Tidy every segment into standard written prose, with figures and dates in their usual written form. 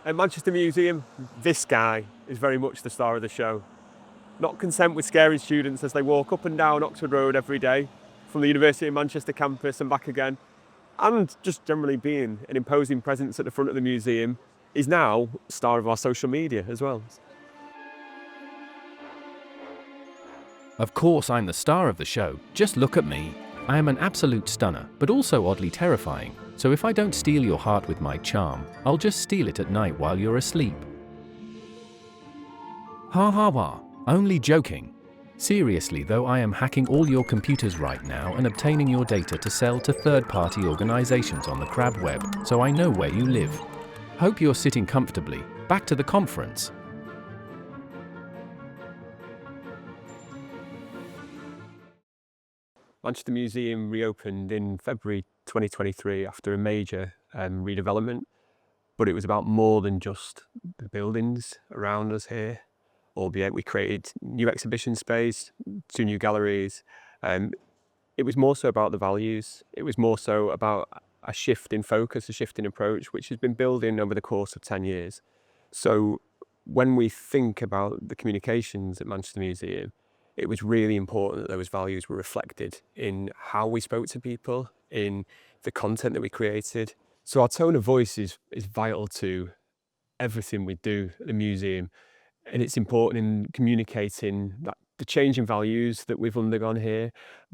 At Manchester Museum, this guy is very much the star of the show. Not content with scaring students as they walk up and down Oxford Road every day, from the University of Manchester campus and back again, and just generally being an imposing presence at the front of the museum, is now star of our social media as well. Of course I'm the star of the show, just look at me. I am an absolute stunner, but also oddly terrifying, so if I don't steal your heart with my charm, I'll just steal it at night while you're asleep. Ha ha ha, only joking. Seriously though, I am hacking all your computers right now and obtaining your data to sell to third-party organizations on the crab web, so I know where you live. Hope you're sitting comfortably. Back to the conference. Manchester Museum reopened in February 2023 after a major redevelopment, but it was about more than just the buildings around us here, albeit we created new exhibition space, 2 new galleries. It was more so about the values. It was more so about a shift in focus, a shift in approach, which has been building over the course of 10 years. So when we think about the communications at Manchester Museum, it was really important that those values were reflected in how we spoke to people, in the content that we created. So our tone of voice is vital to everything we do at the museum. And it's important in communicating that the change in values that we've undergone here.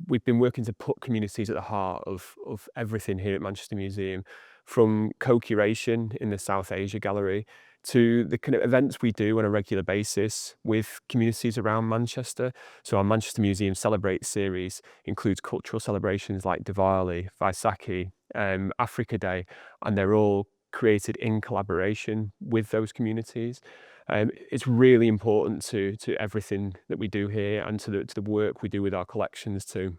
We've been working to put communities at the heart of everything here at Manchester Museum, from co-curation in the South Asia Gallery to the kind of events we do on a regular basis with communities around Manchester. So our Manchester Museum Celebrate series includes cultural celebrations like Diwali, Vaisakhi, Africa Day, and they're all created in collaboration with those communities. It's really important to everything that we do here and to the work we do with our collections too.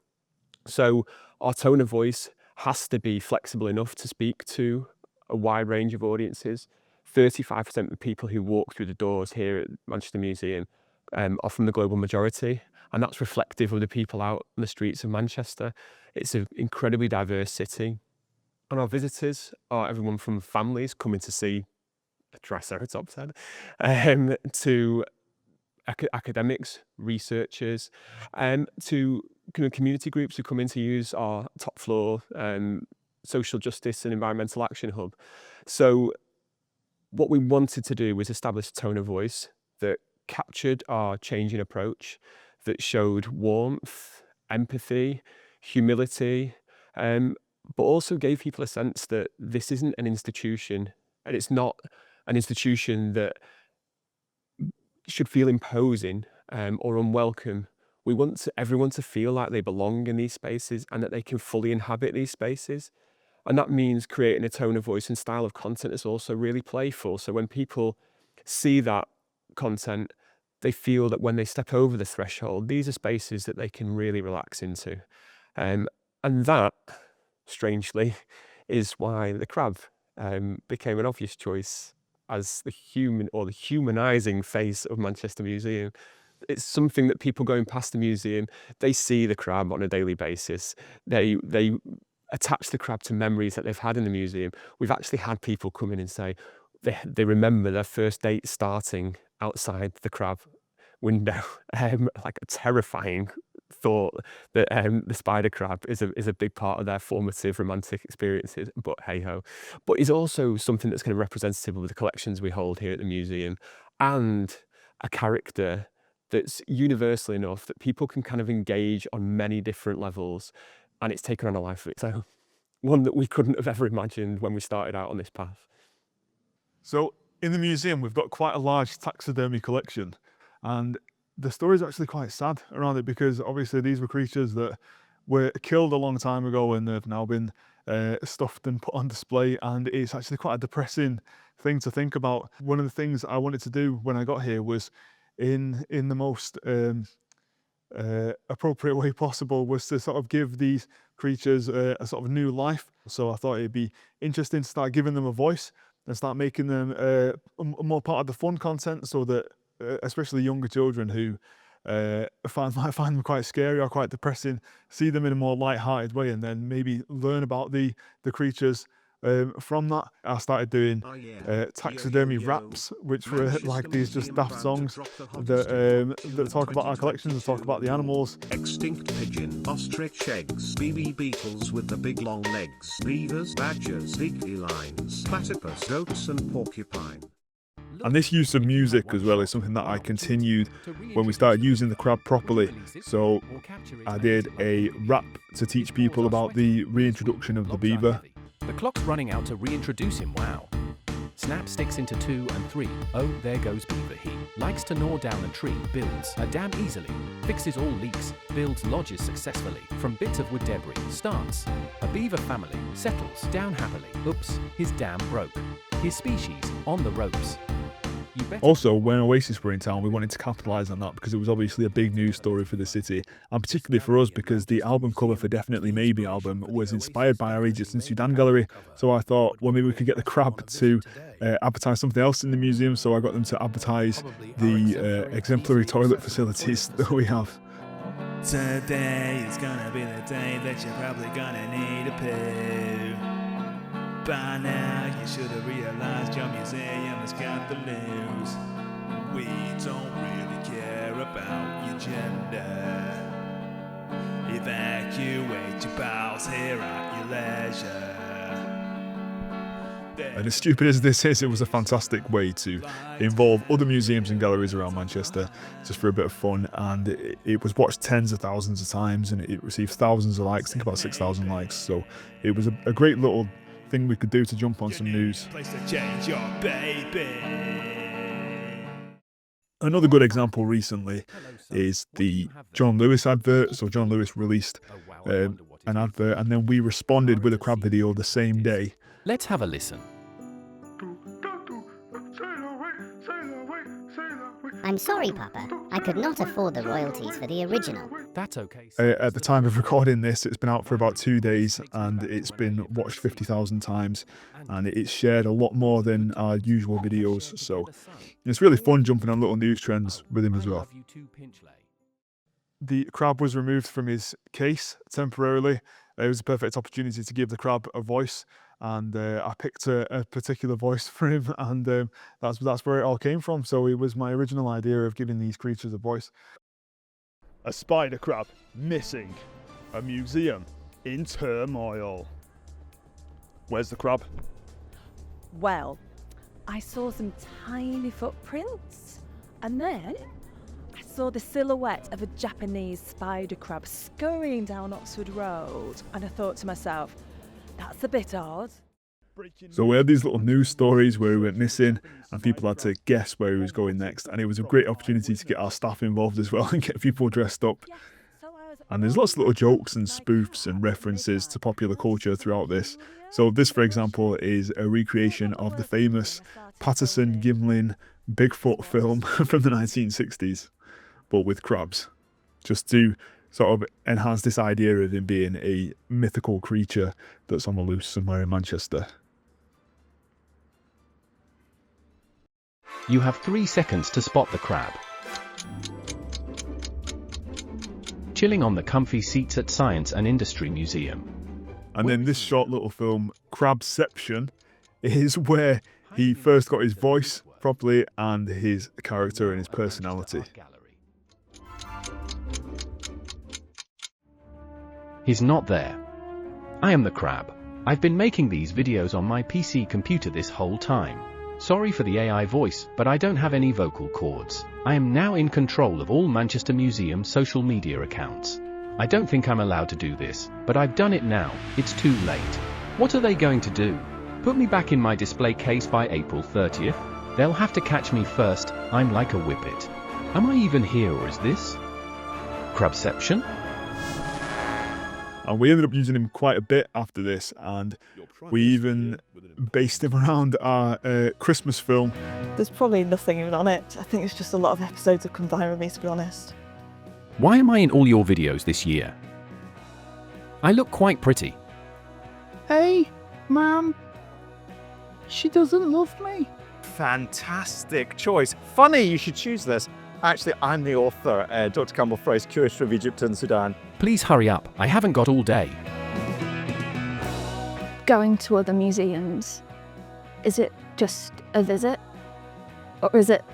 So our tone of voice has to be flexible enough to speak to a wide range of audiences. 35% of the people who walk through the doors here at Manchester Museum are from the global majority, and that's reflective of the people out on the streets of Manchester. It's an incredibly diverse city. And our visitors are everyone from families coming to see a Triceratops head, to academics, researchers, to kind of community groups who come in to use our top floor social justice and environmental action hub. So what we wanted to do was establish a tone of voice that captured our changing approach, that showed warmth, empathy, humility, but also gave people a sense that this isn't an institution, and it's not an institution that should feel imposing or unwelcome. We want everyone to feel like they belong in these spaces and that they can fully inhabit these spaces. And that means creating a tone of voice and style of content that's also really playful. So when people see that content, they feel that when they step over the threshold, these are spaces that they can really relax into. And that, strangely, is why the crab became an obvious choice as the human or the humanizing face of Manchester Museum. It's something that people going past the museum, they see the crab on a daily basis. They attach the crab to memories that they've had in the museum. We've actually had people come in and say they remember their first date starting outside the crab window. Like a terrifying thought that the spider crab is a big part of their formative romantic experiences, but hey ho. But it's also something that's kind of representative of the collections we hold here at the museum, and a character that's universal enough that people can kind of engage on many different levels, and it's taken on a life of its own, one that we couldn't have ever imagined when we started out on this path. So in the museum, we've got quite a large taxidermy collection, and the story is actually quite sad around it, because obviously these were creatures that were killed a long time ago and they've now been stuffed and put on display, and it's actually quite a depressing thing to think about. One of the things I wanted to do when I got here was, in the most appropriate way possible, was to sort of give these creatures a sort of new life. So I thought it'd be interesting to start giving them a voice and start making them more part of the fun content, so that especially younger children who might find them quite scary or quite depressing, see them in a more light-hearted way, and then maybe learn about the creatures From that, I started doing taxidermy raps, which were like these just daft songs that talk about our collections and talk about the animals. Extinct pigeon, ostrich eggs, BB beetles with the big long legs, beavers, badgers, big felines, platypus, goats and porcupine. And this use of music as well is something that I continued when we started using the crab properly. So I did a rap to teach people about the reintroduction of the beaver. The clock's running out to reintroduce him, wow. Snap sticks into 2 and 3. Oh, there goes Beaver. He likes to gnaw down a tree, builds a dam easily, fixes all leaks, builds lodges successfully from bits of wood debris, starts a beaver family, settles down happily. Oops, his dam broke. His species on the ropes. Also, when Oasis were in town, we wanted to capitalise on that because it was obviously a big news story for the city, and particularly for us because the album cover for Definitely Maybe album was inspired by our Egypt and Sudan gallery. So I thought, well, maybe we could get the crab to advertise something else in the museum. So I got them to advertise the exemplary toilet facilities that we have. Today is gonna be the day that you're probably gonna need a poo. By now you should have realised your museum has got the news. We don't really care about your gender. Evacuate your bowels here at your leisure. And as stupid as this is, it was a fantastic way to involve other museums and galleries around Manchester, just for a bit of fun. And it was watched tens of thousands of times, and it received thousands of likes. I think about 6,000 likes. So it was a great little thing we could do to jump on some news. Place to change your baby. Another good example recently is the John Lewis advert. So John Lewis released an advert, and then we responded with a crab video the same day. Let's have a listen. I'm sorry, Papa. I could not afford the royalties for the original. That's okay. At the time of recording this, it's been out for about 2 days, and it's been watched 50,000 times, and it's shared a lot more than our usual videos. So it's really fun jumping on little news trends with him as well. The crab was removed from his case temporarily. It was a perfect opportunity to give the crab a voice, and I picked a particular voice for him, and that's where it all came from. So it was my original idea of giving these creatures a voice. A spider crab missing. A museum in turmoil. Where's the crab? Well, I saw some tiny footprints, and then I saw the silhouette of a Japanese spider crab scurrying down Oxford Road, and I thought to myself, that's a bit odd. So we had these little news stories where he went missing, and people had to guess where he was going next, and it was a great opportunity to get our staff involved as well and get people dressed up. And there's lots of little jokes and spoofs and references to popular culture throughout this. So this, for example, is a recreation of the famous Patterson-Gimlin Bigfoot film from the 1960s, but with crabs, just to sort of enhance this idea of him being a mythical creature that's on the loose somewhere in Manchester. You have 3 seconds to spot the crab. Chilling on the comfy seats at Science and Industry Museum. And then this short little film, Crabception, is where he first got his voice properly and his character and his personality. He's not there. I am the crab. I've been making these videos on my PC computer this whole time. Sorry for the AI voice, but I don't have any vocal cords. I am now in control of all Manchester Museum social media accounts. I don't think I'm allowed to do this, but I've done it now. It's too late. What are they going to do? Put me back in my display case by April 30th? They'll have to catch me first. I'm like a whippet. Am I even here, or is this Crabception? And we ended up using him quite a bit after this, and we even based him around our Christmas film. There's probably nothing even on it. I think it's just a lot of episodes have combined with me, to be honest. Why am I in all your videos this year? I look quite pretty. Hey, Mum. She doesn't love me. Fantastic choice. Funny you should choose this. Actually, I'm the author, Dr. Campbell Frey's Curator of Egypt and Sudan. Please hurry up, I haven't got all day. going to other museums, is it just a visit? Or is it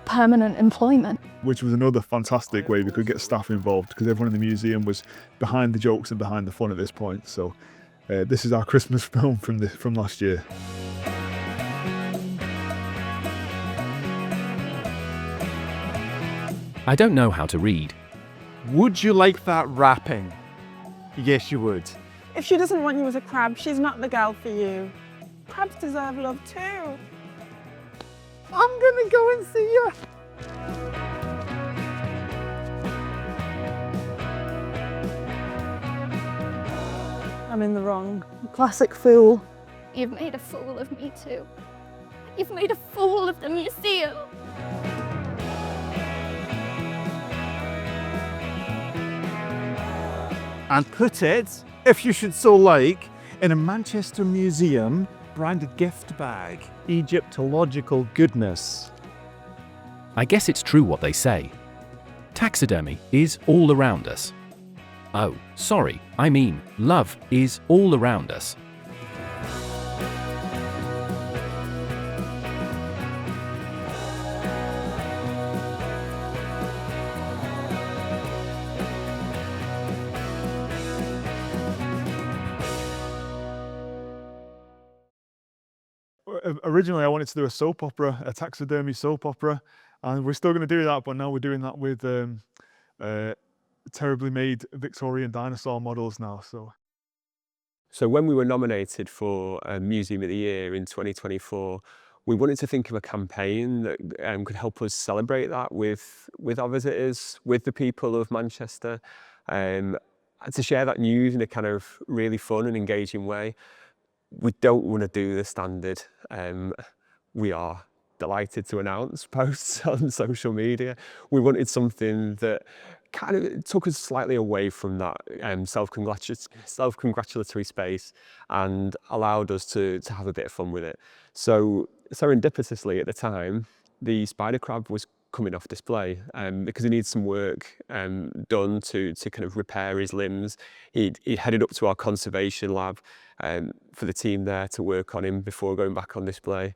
permanent employment? Which was another fantastic way we could get staff involved, because everyone in the museum was behind the jokes and behind the fun at this point. So this is our Christmas film from last year. I don't know how to read. Would you like that wrapping? Yes, you would. If she doesn't want you as a crab, she's not the girl for you. Crabs deserve love too. I'm gonna go and see you. I'm in the wrong. Classic fool. You've made a fool of me too. You've made a fool of the museum. And put it, if you should so like, in a Manchester museum branded gift bag. Egyptological goodness. I guess it's true what they say. Taxidermy is all around us. Oh, sorry, I mean, love is all around us. Originally, I wanted to do a soap opera, a taxidermy soap opera, and we're still going to do that, but now we're doing that with terribly made Victorian dinosaur models now. So when we were nominated for Museum of the Year in 2024, we wanted to think of a campaign that could help us celebrate that with our visitors, with the people of Manchester, and to share that news in a kind of really fun and engaging way. We don't want to do the standard. We are delighted to announce posts on social media. We wanted something that kind of took us slightly away from that self-congratulatory space and allowed us to have a bit of fun with it. So serendipitously at the time, the spider crab was coming off display because he needs some work done to kind of repair his limbs. He'd headed up to our conservation lab for the team there to work on him before going back on display.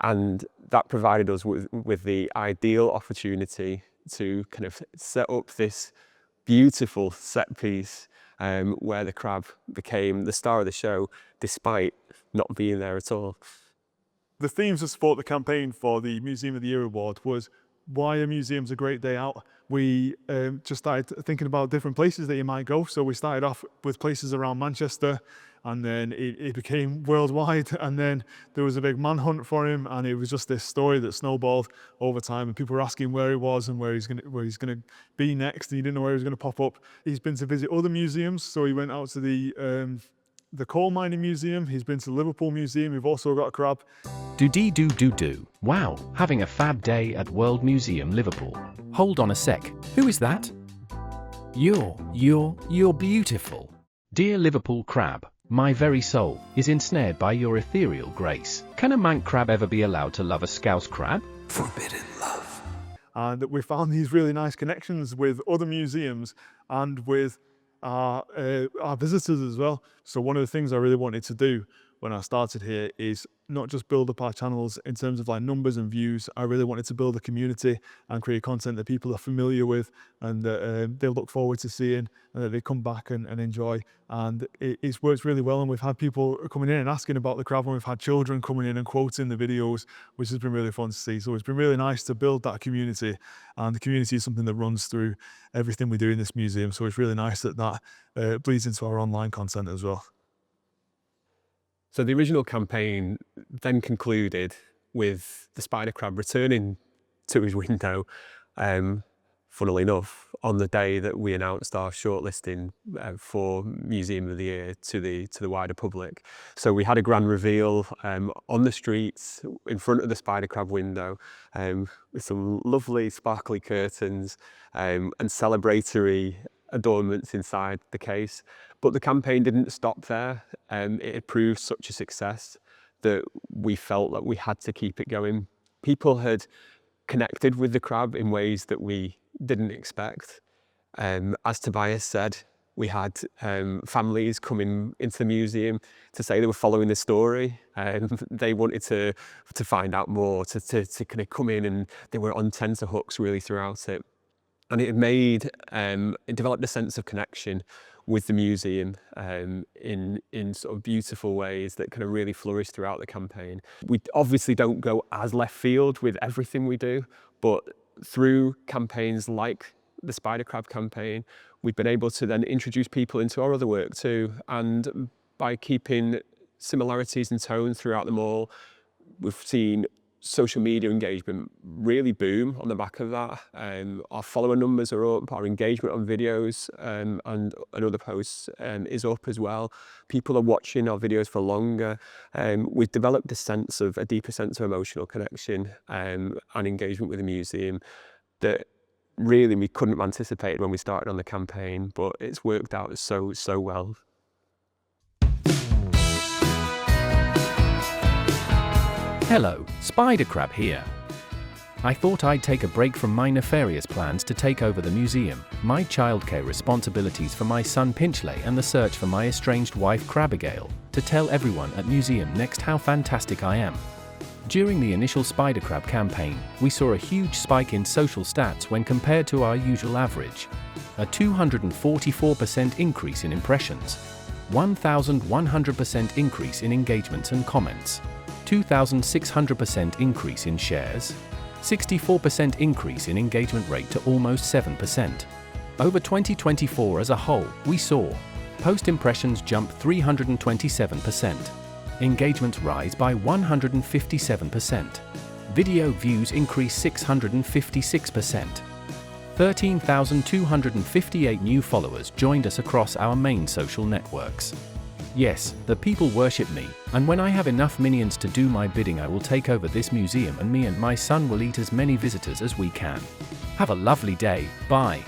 And that provided us with the ideal opportunity to kind of set up this beautiful set piece where the crab became the star of the show, despite not being there at all. The themes to support the campaign for the Museum of the Year award was, why are museums a great day out? We just started thinking about different places that you might go. So we started off with places around Manchester, and then it became worldwide. And then there was a big manhunt for him, and it was just this story that snowballed over time. And people were asking where he was and where he's gonna be next. And he didn't know where he was gonna pop up. He's been to visit other museums, so he went out to the coal mining museum. He's been to the Liverpool Museum. We've also got a crab. Do. Wow, having a fab day at World Museum Liverpool. Hold on a sec, who is that? You're beautiful. Dear Liverpool crab, my very soul is ensnared by your ethereal grace. Can a mank crab ever be allowed to love a scouse crab? Forbidden love. And we found these really nice connections with other museums and with our visitors as well. So one of the things I really wanted to do when I started here is not just build up our channels in terms of like numbers and views. I really wanted to build a community and create content that people are familiar with and that they look forward to seeing and that they come back and enjoy. And it's worked really well. And we've had people coming in and asking about the crab, and we've had children coming in and quoting the videos, which has been really fun to see. So it's been really nice to build that community, and the community is something that runs through everything we do in this museum. So it's really nice that bleeds into our online content as well. So the original campaign then concluded with the spider crab returning to his window, funnily enough, on the day that we announced our shortlisting for Museum of the Year to the wider public. So we had a grand reveal on the streets in front of the spider crab window with some lovely sparkly curtains and celebratory adornments inside the case. But the campaign didn't stop there. It had proved such a success that we felt that we had to keep it going. People had connected with the crab in ways that we didn't expect. As Tobias said, We had families coming into the museum to say they were following the story. They wanted to find out more, to kind of come in, and they were on tenterhooks really throughout it. And it developed a sense of connection with the museum in sort of beautiful ways that kind of really flourished throughout the campaign. We obviously don't go as left field with everything we do, but through campaigns like the Spider Crab campaign, we've been able to then introduce people into our other work too. And by keeping similarities in tone throughout them all, we've seen social media engagement really boom on the back of that. Our follower numbers are up, our engagement on videos and other posts is up as well. People are watching our videos for longer. We've developed a deeper sense of emotional connection and engagement with the museum that really we couldn't have anticipated when we started on the campaign, but it's worked out so well. Hello, Spider Crab here. I thought I'd take a break from my nefarious plans to take over the museum, my childcare responsibilities for my son Pinchley and the search for my estranged wife Crabigail, to tell everyone at Museum Next how fantastic I am. During the initial Spider Crab campaign, we saw a huge spike in social stats when compared to our usual average. A 244% increase in impressions, 1,100% increase in engagements and comments, 2,600% increase in shares, 64% increase in engagement rate to almost 7%. Over 2024 as a whole, we saw post impressions jump 327%, engagement rise by 157%, video views increase 656%, 13,258 new followers joined us across our main social networks. Yes, the people worship me, and when I have enough minions to do my bidding, I will take over this museum, and me and my son will eat as many visitors as we can. Have a lovely day. Bye.